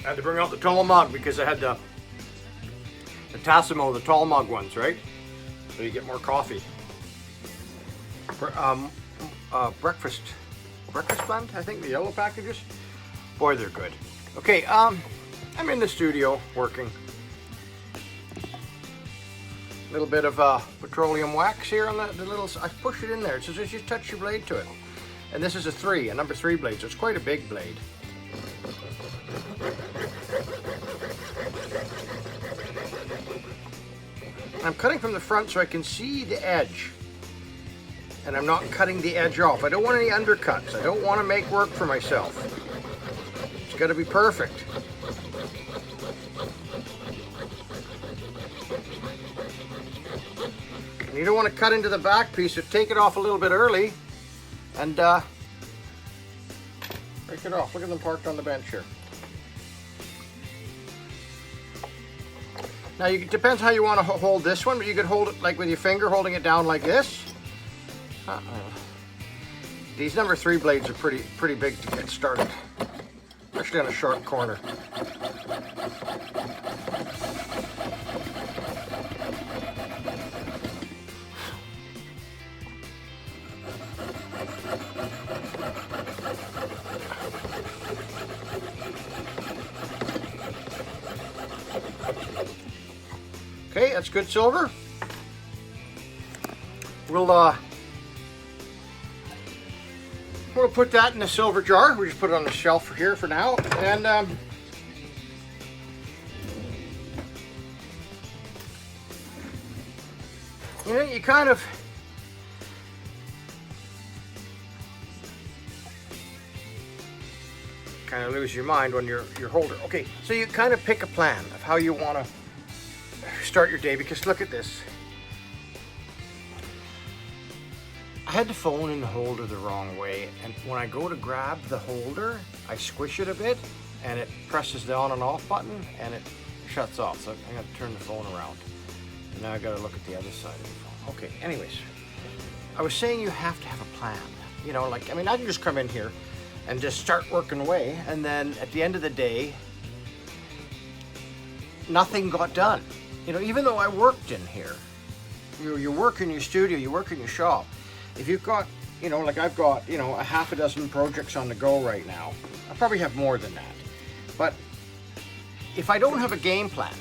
I had to bring out the tall mug because I had the Tassimo, the tall mug ones, right? So you get more coffee. Breakfast blend, I think, the yellow packages. Boy, they're good. Okay, I'm in the studio working. A little bit of petroleum wax here on the little, I push it in there. It says just touch your blade to it. And this is a number 3 blade, so it's quite a big blade. I'm cutting from the front so I can see the edge. And I'm not cutting the edge off. I don't want any undercuts. I don't want to make work for myself. It's got to be perfect. And you don't want to cut into the back piece, so take it off a little bit early and break it off. Look at them parked on the bench here. Now, it depends how you want to hold this one, but you could hold it like with your finger, holding it down like this. These number 3 blades are pretty big to get started, especially on a sharp corner. Okay, that's good silver. We'll put that in a silver jar. We just put it on the shelf for here for now. And you know, you kind of lose your mind when you're holder. Okay, so you kind of pick a plan of how you want to start your day, because look at this. I had the phone in the holder the wrong way, and when I go to grab the holder, I squish it a bit and it presses the on and off button and it shuts off. So I got to turn the phone around. And now I got to look at the other side of the phone. Okay, anyways, I was saying you have to have a plan. You know, like, I mean, I can just come in here and just start working away, and then at the end of the day, nothing got done. You know, even though I worked in here, you work in your studio, you work in your shop. If you've got, you know, like I've got, you know, a half a dozen projects on the go right now. I probably have more than that. But if I don't have a game plan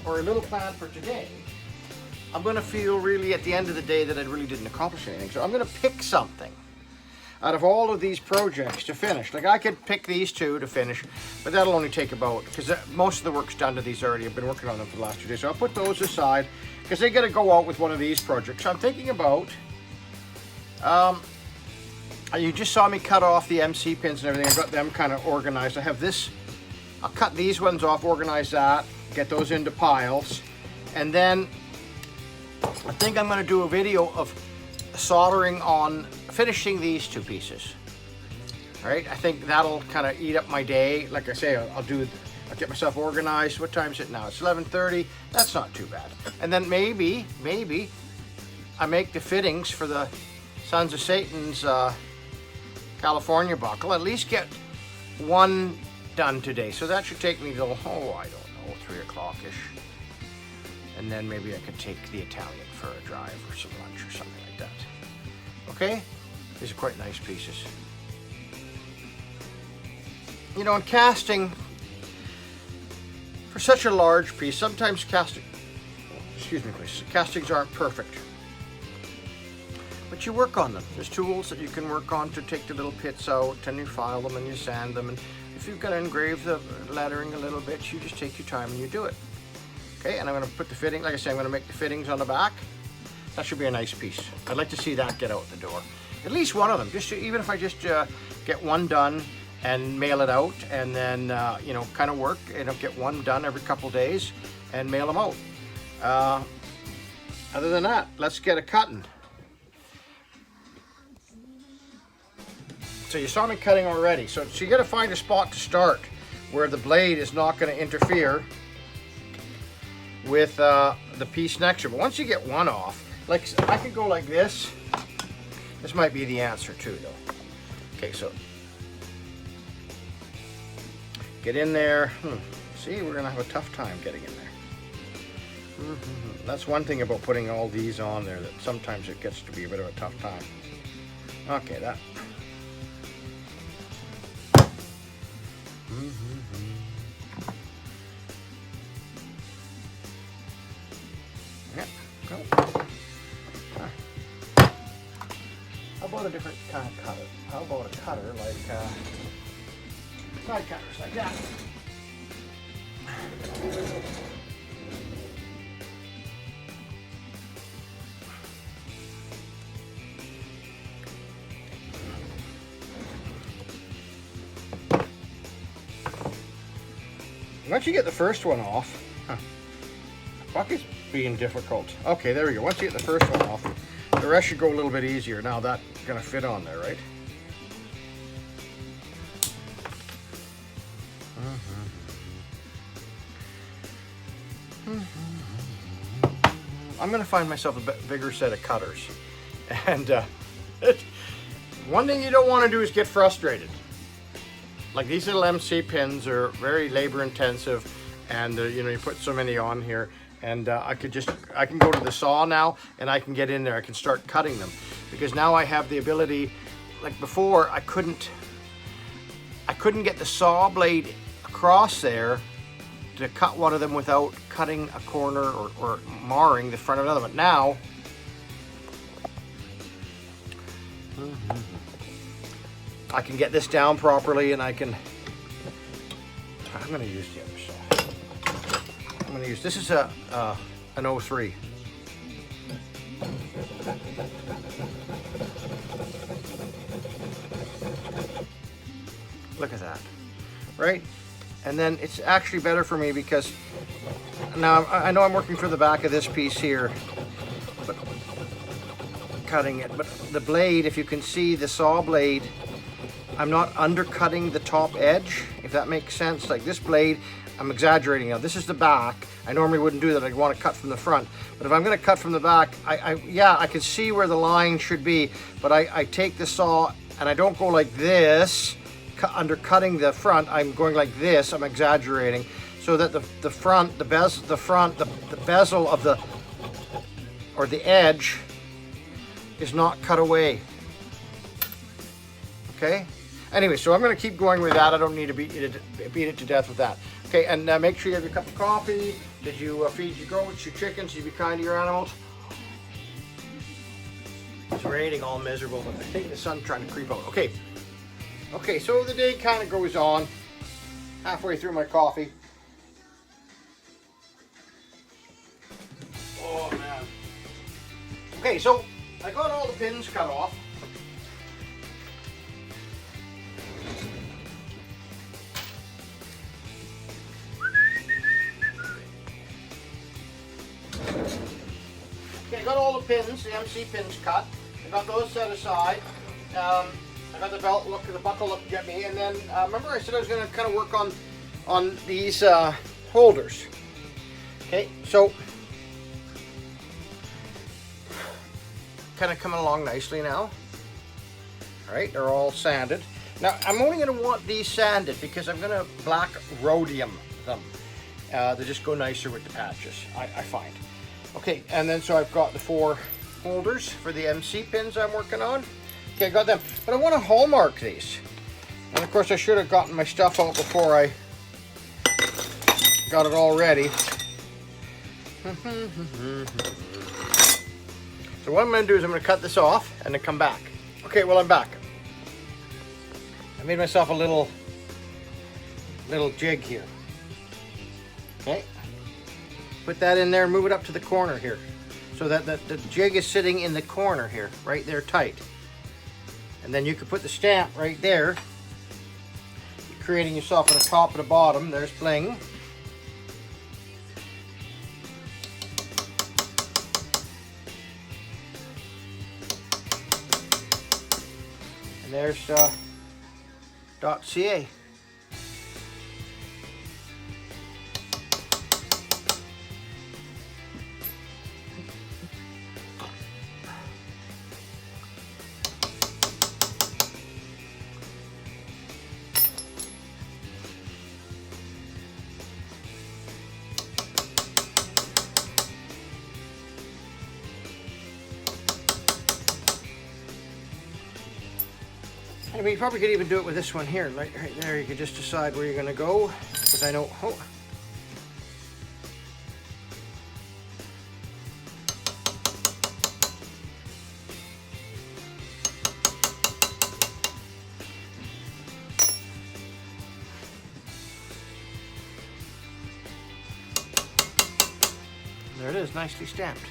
or a little plan for today, I'm going to feel really at the end of the day that I really didn't accomplish anything. So I'm going to pick something out of all of these projects to finish. Like I could pick these 2 to finish, but that'll only take about, because most of the work's done to these already. I've been working on them for the last 2 days. So I'll put those aside because they got to go out with one of these projects. So I'm thinking about, you just saw me cut off the MC pins and everything. I've got them kind of organized. I have this, I'll cut these ones off, organize that, get those into piles. And then I think I'm going to do a video of soldering on finishing these 2 pieces. All right, I think that'll kind of eat up my day. Like I say, I'll get myself organized. What time is it now? It's 11:30. That's not too bad. And then maybe I make the fittings for the Sons of Satan's California buckle. At least get 1 done today. So that should take me till, I don't know, 3 o'clock-ish. And then maybe I could take the Italian for a drive or some lunch or something like that. Okay? These are quite nice pieces. You know, in casting, for such a large piece, sometimes castings aren't perfect. But you work on them. There's tools that you can work on to take the little pits out, and you file them and you sand them. And if you've got to engrave the lettering a little bit, you just take your time and you do it. Okay, and I'm going to put the fitting, like I say, I'm going to make the fittings on the back. That should be a nice piece. I'd like to see that get out the door. At least one of them, even if I just get 1 done and mail it out, and then, you know, kind of work, and get 1 done every couple days and mail them out. Other than that, let's get a cutting. So you saw me cutting already. So you got to find a spot to start where the blade is not going to interfere with the piece next to it. But once you get 1 off, like I could go like this. This might be the answer too, though. Okay, so get in there. See, we're gonna have a tough time getting in there. That's one thing about putting all these on there, that sometimes it gets to be a bit of a tough time. Okay, that. Yep, go. How about a different kind of cutter? How about a cutter like side cutters like that? Once you get the first one off, bucket's being difficult. Okay, there we go. Once you get the first one off, the rest should go a little bit easier. Now that's gonna fit on there, right? I'm gonna find myself a bit bigger set of cutters. And one thing you don't want to do is get frustrated. Like these little MC pins are very labor intensive, and you know, you put so many on here, and I can go to the saw now and I can get in there. I can start cutting them because now I have the ability. Like before, I couldn't get the saw blade across there to cut one of them without cutting a corner or marring the front of another. But now, I can get this down properly, and I'm going to use the other saw. I'm going to use, this is an 03. Look at that, right? And then it's actually better for me because now I know I'm working for the back of this piece here, but cutting it. But the blade, if you can see the saw blade, I'm not undercutting the top edge, if that makes sense. Like this blade, I'm exaggerating now. This is the back. I normally wouldn't do that. I'd want to cut from the front. But if I'm going to cut from the back, yeah, I can see where the line should be, but I take the saw and I don't go like this, undercutting the front. I'm going like this. I'm exaggerating so that the bezel of the, or the edge, is not cut away. Okay. Anyway, so I'm going to keep going with that. I don't need to beat it to death with that. Okay, and make sure you have your cup of coffee. Did you feed your goats, your chickens? Did you be kind to your animals? It's raining all miserable, but I think the sun's trying to creep out. Okay. Okay, so the day kind of goes on. Halfway through my coffee. Oh, man. Okay, so I got all the pins cut off. Okay, I got all the pins, the MC pins cut. I got those set aside. I got the belt look, the buckle look to get me, and then remember I said I was going to kind of work on these holders. Okay, so kind of coming along nicely now. All right, they're all sanded. Now I'm only going to want these sanded because I'm going to black rhodium them. They just go nicer with the patches, I find. Okay, and then so I've got the 4 holders for the MC pins I'm working on. Okay, I got them, but I want to hallmark these. And of course I should have gotten my stuff out before I got it all ready. So what I'm going to do is I'm going to cut this off and then come back. Okay, well I'm back. I made myself a little jig here. Okay. Put that in there and move it up to the corner here. So that the jig is sitting in the corner here, right there tight. And then you could put the stamp right there. You're creating yourself a top and a bottom. There's bling. And there's .ca. I mean, you probably could even do it with this one here, right there. You could just decide where you're going to go, because I know. Oh. There it is, nicely stamped.